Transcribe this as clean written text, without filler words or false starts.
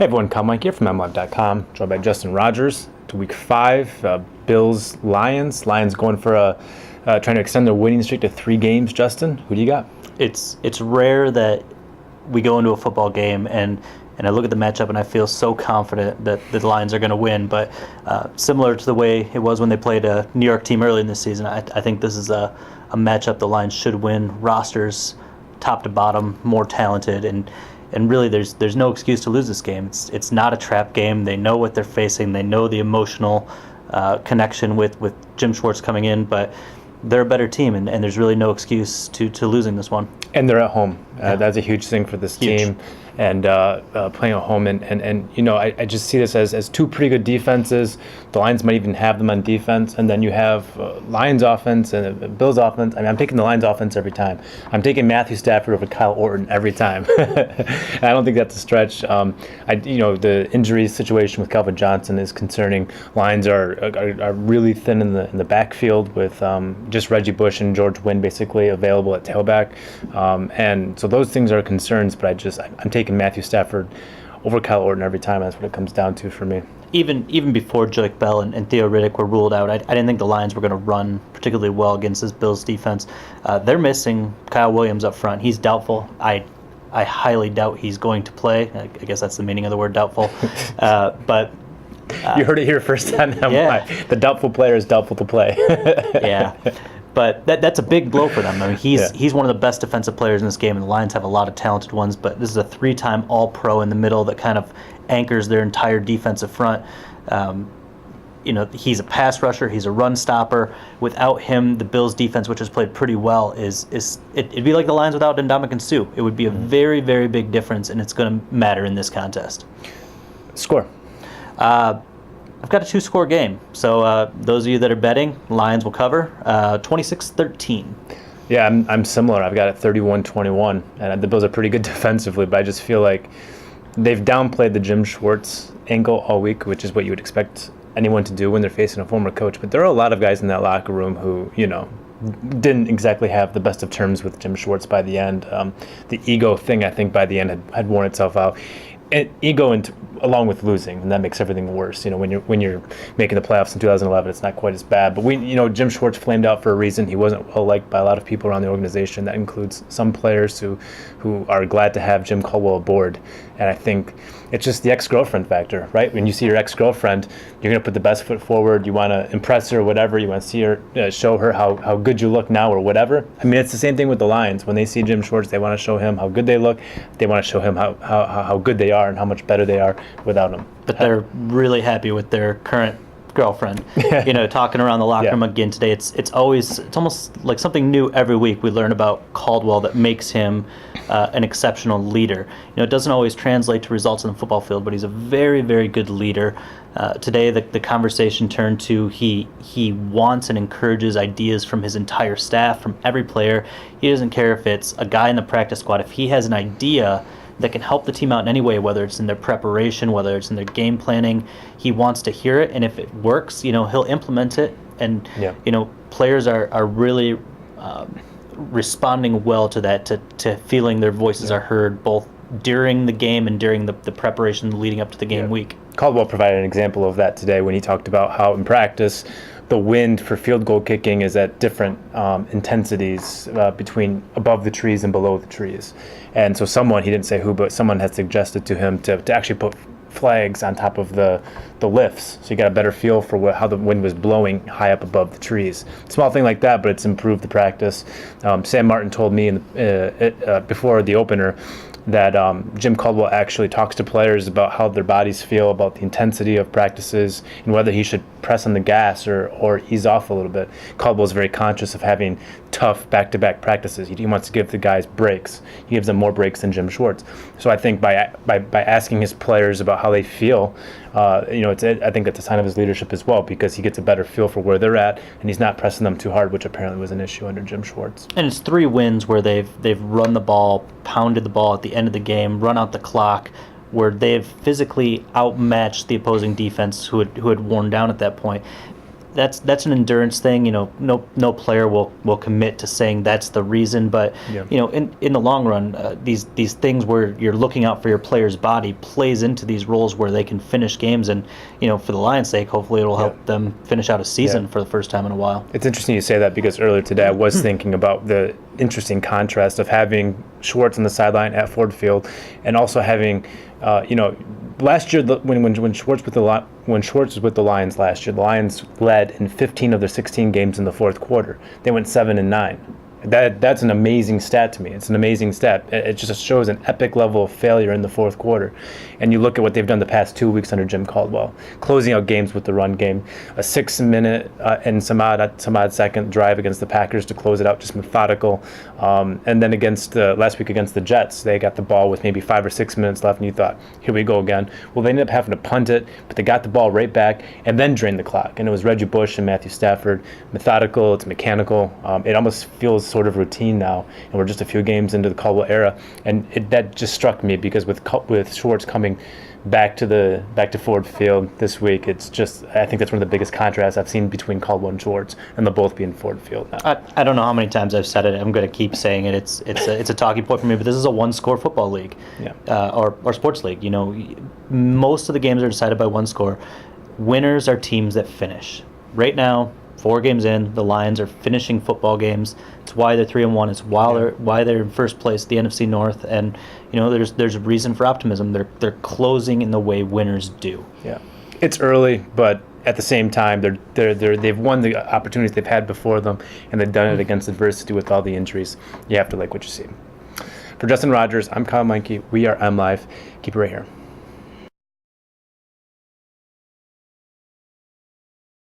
Hey everyone, Kyle Mike here from MLive.com, joined by Justin Rogers to Week 5, Bills, Lions. Lions going for trying to extend their winning streak to 3 games. Justin, who do you got? It's rare that we go into a football game and I look at the matchup and I feel so confident that the Lions are going to win. But similar to the way it was when they played a New York team early in the season, I think this is a matchup the Lions should win. Rosters, top to bottom, more talented, and really there's no excuse to lose this game. It's not a trap game. They know what they're facing. They know the emotional connection with Jim Schwartz coming in, but they're a better team, and there's really no excuse to losing this one. And they're at home. Yeah. That's a huge thing for this Huge. team. And playing at home, and you know, I just see this as 2 pretty good defenses. The Lions might even have them on defense, and then you have Lions offense and Bills offense. I mean, I'm taking the Lions offense every time. I'm taking Matthew Stafford over Kyle Orton every time. I don't think that's a stretch. The injury situation with Calvin Johnson is concerning. Lions are really thin in the backfield with just Reggie Bush and George Wynn basically available at tailback, and so those things are concerns. But I'm taking Matthew Stafford over Kyle Orton every time. That's what it comes down to for me. Even before Joique Bell and Theo Riddick were ruled out, I didn't think the Lions were going to run particularly well against this Bills defense. They're missing Kyle Williams up front. He's doubtful. I highly doubt he's going to play. I guess that's the meaning of the word doubtful. But you heard it here first on MLive. Yeah. The doubtful player is doubtful to play. Yeah. But that's a big blow for them. I mean, he's one of the best defensive players in this game, and the Lions have a lot of talented ones, but this is a 3-time All-Pro in the middle that kind of anchors their entire defensive front. He's a pass rusher, he's a run stopper. Without him, the Bills' defense, which has played pretty well, it'd be like the Lions without Ndamukong Suh. It would be a very, very big difference, and it's going to matter in this contest. Score. I've got a 2-score game. So those of you that are betting, Lions will cover 26-13. Yeah, I'm similar. I've got it 31-21, and the Bills are pretty good defensively, but I just feel like they've downplayed the Jim Schwartz angle all week, which is what you would expect anyone to do when they're facing a former coach. But there are a lot of guys in that locker room who, didn't exactly have the best of terms with Jim Schwartz by the end. The ego thing, I think, by the end had worn itself out. And ego along with losing, and that makes everything worse. When you're making the playoffs in 2011, it's not quite as bad. But Jim Schwartz flamed out for a reason. He wasn't well liked by a lot of people around the organization. That includes some players who are glad to have Jim Caldwell aboard. And I think it's just the ex-girlfriend factor, right? When you see your ex-girlfriend, you're going to put the best foot forward. You want to impress her or whatever. You want to see her, show her how good you look now or whatever. I mean, it's the same thing with the Lions. When they see Jim Schwartz, they want to show him how good they look. They want to show him how good they are and how much better they are without him. But they're really happy with their current girlfriend. Talking around the locker room again today, it's almost like something new every week. We learn about Caldwell that makes him an exceptional leader. It doesn't always translate to results on the football field, but he's a very, very good leader. Today, the conversation turned to he wants and encourages ideas from his entire staff, from every player. He doesn't care if it's a guy in the practice squad. If he has an idea that can help the team out in any way, whether it's in their preparation, whether it's in their game planning, he wants to hear it, and if it works, he'll implement it. And players are really responding well to that, to feeling their voices are heard both during the game and during the preparation leading up to the game week. Caldwell provided an example of that today when he talked about how in practice the wind for field goal kicking is at different intensities between above the trees and below the trees. And so someone, he didn't say who, but someone had suggested to him to actually put flags on top of the lifts, so you got a better feel for how the wind was blowing high up above the trees. Small thing like that, but it's improved the practice. Sam Martin told me before the opener that Jim Caldwell actually talks to players about how their bodies feel, about the intensity of practices, and whether he should press on the gas or ease off a little bit. Caldwell's very conscious of having tough back-to-back practices. He wants to give the guys breaks. He gives them more breaks than Jim Schwartz. So I think by asking his players about how they feel, I think it's a sign of his leadership as well, because he gets a better feel for where they're at, and he's not pressing them too hard, which apparently was an issue under Jim Schwartz. And it's 3 wins where they've run the ball, pounded the ball at the end of the game, run out the clock, where they've physically outmatched the opposing defense who had worn down at that point. that's an endurance thing. No player will commit to saying that's the reason. But Yeah. In the long run, these things where you're looking out for your player's body plays into these roles where they can finish games. And for the Lions' sake, hopefully it'll help them finish out a season for the first time in a while. It's interesting you say that because earlier today I was thinking about the interesting contrast of having Schwartz on the sideline at Ford Field, and also having, last year when Schwartz was with the Lions last year, the Lions led in 15 of their 16 games in the fourth quarter. They went 7-9. That's an amazing stat to me. It's an amazing stat. It just shows an epic level of failure in the fourth quarter. And you look at what they've done the past 2 weeks under Jim Caldwell, closing out games with the run game, a 6-minute and some odd second drive against the Packers to close it out, just methodical. And then against last week against the Jets, they got the ball with maybe 5 or 6 minutes left, and you thought, here we go again. Well, they ended up having to punt it, but they got the ball right back and then drained the clock. And it was Reggie Bush and Matthew Stafford. Methodical, it's mechanical. It almost feels sort of routine now, and we're just a few games into the Caldwell era, and that just struck me because with Schwartz coming back to Ford Field this week, I think that's one of the biggest contrasts I've seen between Caldwell and Schwartz, and they'll both be in Ford Field now. I don't know how many times I've said it. I'm going to keep saying it. It's a talking point for me. But this is a one-score football league, or sports league. Most of the games are decided by one score. Winners are teams that finish. Right now, 4 games in, the Lions are finishing football games. It's why they're 3-1. It's why they're in first place, the NFC North, and there's a reason for optimism. They're closing in the way winners do. Yeah, it's early, but at the same time, they've won the opportunities they've had before them, and they've done it against adversity with all the injuries. You have to like what you see. For Justin Rogers, I'm Kyle Meinke. We are MLive. Keep it right here.